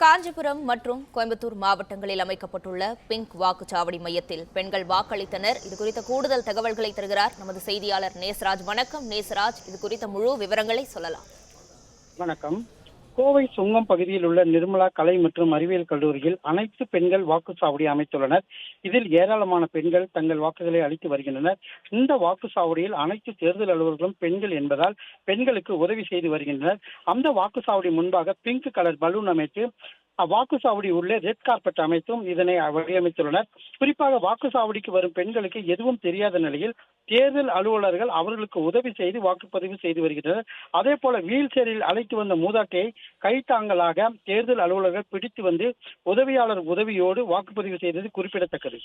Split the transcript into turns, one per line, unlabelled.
காஞ்சிபுரம் மற்றும் கோயம்புத்தூர் மாவட்டங்களில் அமைக்கப்பட்டுள்ள பிங்க் வாக்குச்சாவடி மையத்தில் பெண்கள் வாக்களித்தனர். இதுகுறித்த கூடுதல் தகவல்களை தருகிறார் நமது செய்தியாளர் நேசராஜ். வணக்கம் நேசராஜ், இது குறித்த முழு விவரங்களை சொல்லலாம்.
வணக்கம். கோவை சுங்கம் பகுதியில் உள்ள நிர்மலா கலை மற்றும் அறிவியல் கல்லூரியில் அனைத்து பெண்கள் வாக்குச்சாவடி அமைத்துள்ளனர். இதில் ஏராளமான பெண்கள் தங்கள் வாக்குகளை அளித்து வருகின்றனர். இந்த வாக்குச்சாவடியில் அனைத்து தேர்தல் அலுவலர்களும் பெண்கள் என்பதால் பெண்களுக்கு உதவி செய்து வருகின்றனர். அந்த வாக்குச்சாவடி முன்பாக பிங்க் கலர் பலூன் அமைத்து வாக்குச்சாவடி உள்ளே ரெட் கார்பெட் அமைத்தும் இதனை வடிவமைத்துள்ளனர். குறிப்பாக வாக்குச்சாவடிக்கு வரும் பெண்களுக்கு எதுவும் தெரியாத நிலையில் தேர்தல் அலுவலர்கள் அவர்களுக்கு உதவி செய்து வாக்குப்பதிவு செய்து வருகின்றனர். அதே போல வீல் சேரில் அழைத்து வந்த மூதாட்டியை கைத்தாங்கலாக தேர்தல் அலுவலர்கள் பிடித்து வந்து உதவியாளர் உதவியோடு வாக்குப்பதிவு செய்தது குறிப்பிடத்தக்கது.